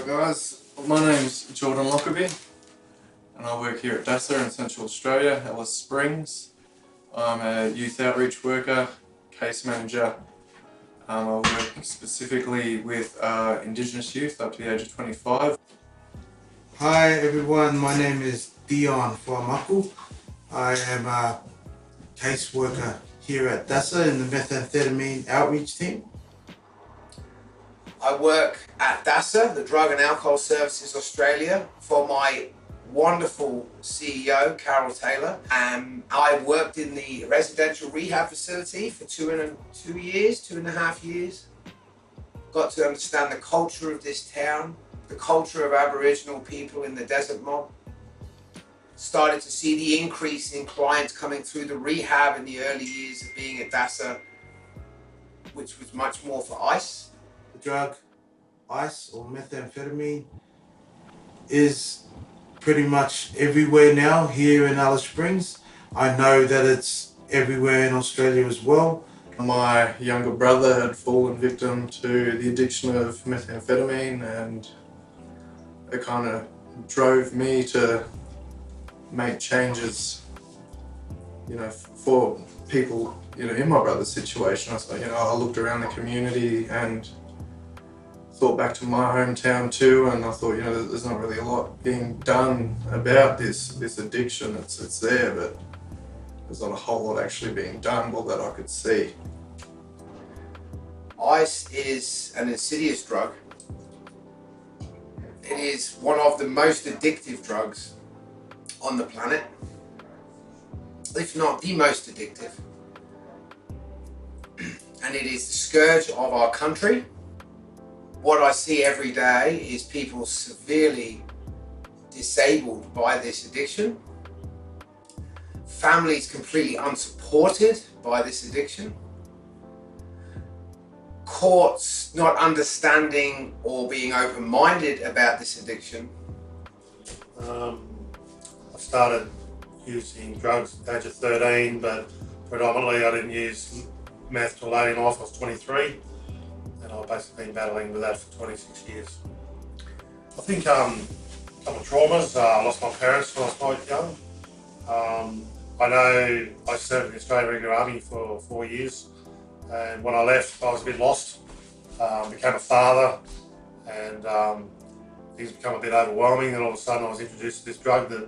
Alright guys, my name's Jordan Lockerbie and I work here at DASA in Central Australia, Alice Springs. I'm a youth outreach worker, case manager. I work specifically with Indigenous youth up to the age of 25. Hi everyone, my name is Dion Fuamaku. I am a caseworker here at DASA in the methamphetamine outreach team. I work at DASA, the Drug and Alcohol Services Australia, for my wonderful CEO, Carol Taylor. I worked in the residential rehab facility for 2.5 years. Got to understand the culture of this town, the culture of Aboriginal people in the desert mob. Started to see the increase in clients coming through the rehab in the early years of being at DASA, which was much more for ice. The drug, ice or methamphetamine, is pretty much everywhere now here in Alice Springs. I know that it's everywhere in Australia as well. My younger brother had fallen victim to the addiction of methamphetamine, and it kind of drove me to make changes, for people, in my brother's situation. I looked around the community and thought back to my hometown too, and I thought, there's not really a lot being done about this addiction. It's there, but there's not a whole lot actually being done, that I could see. Ice is an insidious drug. It is one of the most addictive drugs on the planet, if not the most addictive. And it is the scourge of our country. What I see every day is people severely disabled by this addiction, families completely unsupported by this addiction, courts not understanding or being open-minded about this addiction. I started using drugs at the age of 13, but predominantly I didn't use meth till late in life. I was 23, and I've basically been battling with that for 26 years. I think a couple of traumas. I lost my parents when I was quite young. I know I served in the Australian Regular Army for 4 years, and when I left I was a bit lost. Became a father, and things become a bit overwhelming, and all of a sudden I was introduced to this drug that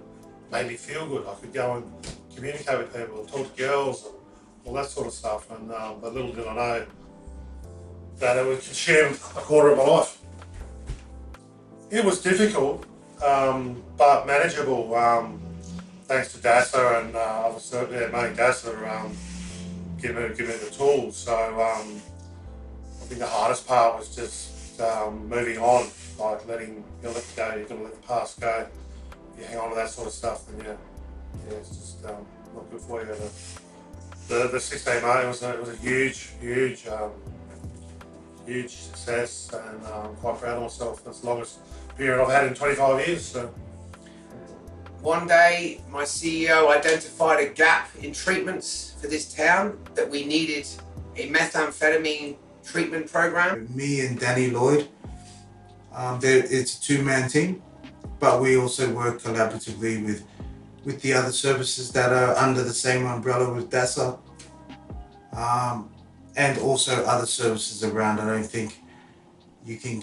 made me feel good. I could go and communicate with people and talk to girls and all that sort of stuff, and but little did I know that it would consume a quarter of my life. It was difficult, but manageable, thanks to DASA, and mainly DASA give me the tools. So I think the hardest part was just moving on, like letting let go. You've got to let the past go. If you hang on to that sort of stuff, then it's just not good for you. The 16-8 was a huge success, and I'm quite proud of myself. That's the longest period I've had in 25 years. So. One day, my CEO identified a gap in treatments for this town, that we needed a methamphetamine treatment program. Me and Danny Lloyd, it's a two-man team, but we also work collaboratively with the other services that are under the same umbrella with DASA, and also other services around. I don't think you can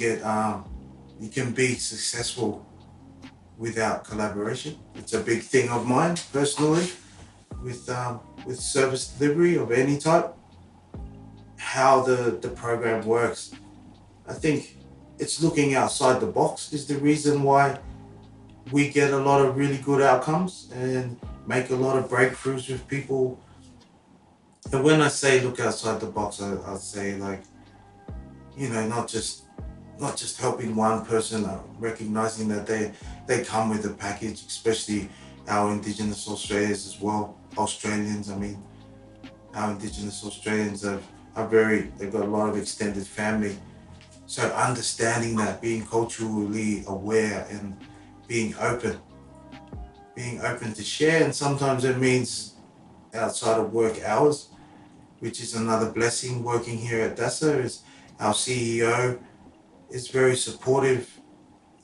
be successful without collaboration. It's a big thing of mine personally, with service delivery of any type. How the program works, I think it's looking outside the box is the reason why we get a lot of really good outcomes and make a lot of breakthroughs with people. And when I say look outside the box, I'll say, like, not just helping one person, recognizing that they come with a package, especially our Indigenous Australians as well. Australians, our Indigenous Australians they've got a lot of extended family. So understanding that, being culturally aware and being open to share, and sometimes it means outside of work hours, which is another blessing working here at DASA. Is our CEO is very supportive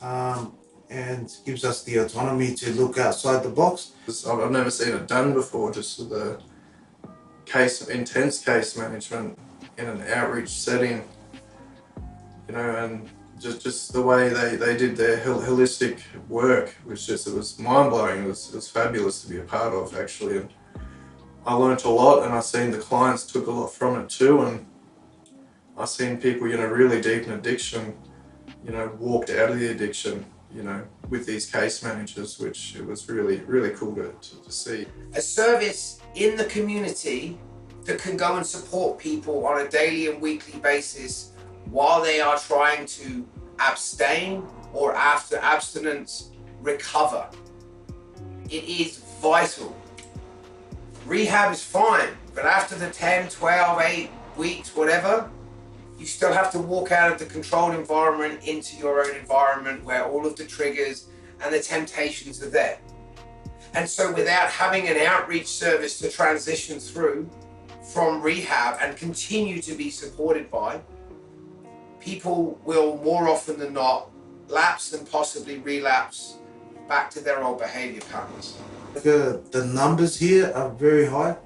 and gives us the autonomy to look outside the box. I've never seen it done before, just the intense case management in an outreach setting, and just the way they did their holistic work it was mind-blowing. It was fabulous to be a part of, actually, and I learnt a lot, and I seen the clients took a lot from it too, and I seen people, really deep in addiction, walked out of the addiction, with these case managers, which it was really, really cool to see. A service in the community that can go and support people on a daily and weekly basis while they are trying to abstain or after abstinence recover. It is vital. Rehab is fine, but after the 10, 12, 8 weeks, whatever, you still have to walk out of the controlled environment into your own environment where all of the triggers and the temptations are there. And so without having an outreach service to transition through from rehab and continue to be supported by, people will more often than not lapse and possibly relapse back to their old behavior patterns. The numbers here are very high.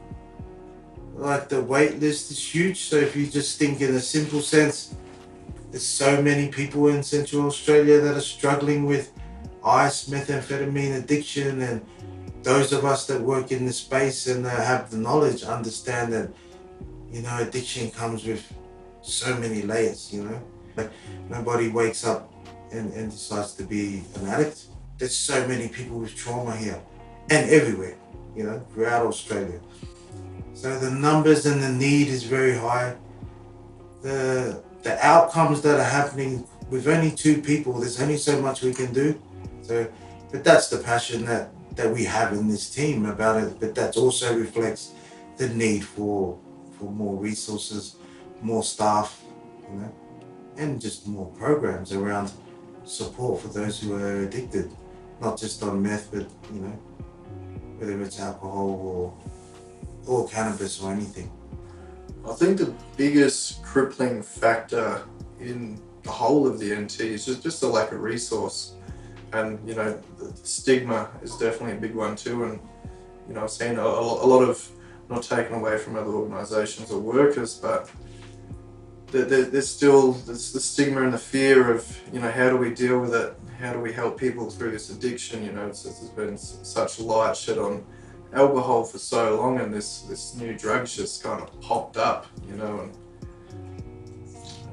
Like the wait list is huge. So if you just think in a simple sense, there's so many people in Central Australia that are struggling with ice, methamphetamine addiction, and those of us that work in the space and have the knowledge understand that, addiction comes with so many layers, Like nobody wakes up and decides to be an addict. There's so many people with trauma here and everywhere, throughout Australia. So the numbers and the need is very high. The outcomes that are happening with only 2 people, there's only so much we can do. So, but that's the passion that we have in this team about it. But that also reflects the need for more resources, more staff, and just more programs around support for those who are addicted, not just on meth, but whether it's alcohol or cannabis or anything. I think the biggest crippling factor in the whole of the NT is just the lack of resource, and the stigma is definitely a big one too. And I've seen a lot of, not taken away from other organisations or workers, but there's still the stigma and the fear of how do we deal with it? How do we help people through this addiction? There's been such light shed on alcohol for so long, and this new drug's just kind of popped up, and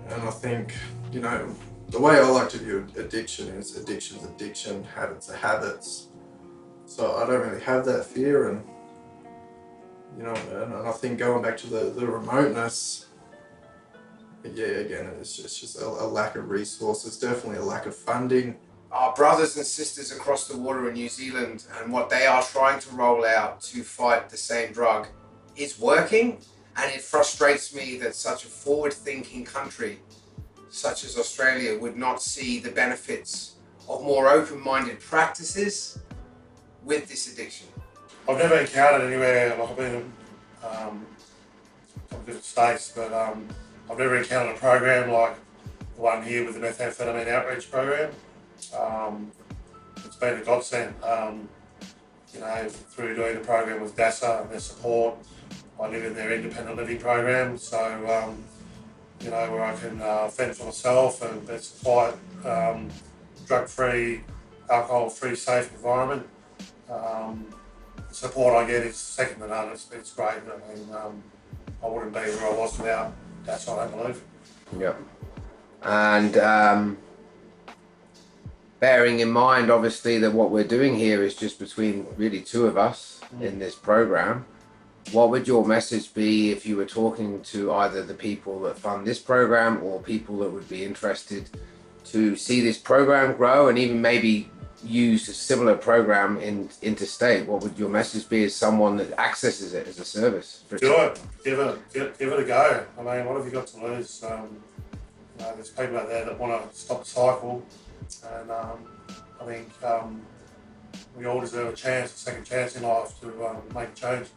I think, the way I like to view addiction is addiction's addiction, habits are habits. So I don't really have that fear, and and I think going back to the remoteness, again, it's just a lack of resources, definitely a lack of funding. Our brothers and sisters across the water in New Zealand and what they are trying to roll out to fight the same drug is working, and it frustrates me that such a forward-thinking country such as Australia would not see the benefits of more open-minded practices with this addiction. I've never encountered anywhere, like I've been in some different states, but I've never encountered a program like the one here with the methamphetamine outreach program. It's been a godsend, through doing the program with DASA and their support. I live in their independent living program, so where I can fend for myself, and it's quite drug-free, alcohol-free, safe environment. The support I get is second to none. It's great. I mean, I wouldn't be where I was without DASA, I don't believe. Yeah. And bearing in mind, obviously, that what we're doing here is just between really 2 of us in this program, what would your message be if you were talking to either the people that fund this program or people that would be interested to see this program grow and even maybe use a similar program interstate? What would your message be as someone that accesses it as a service? Do it. Give it a go. I mean, what have you got to lose? There's people out there that want to stop the cycle, and I think we all deserve a second chance in life to make a change.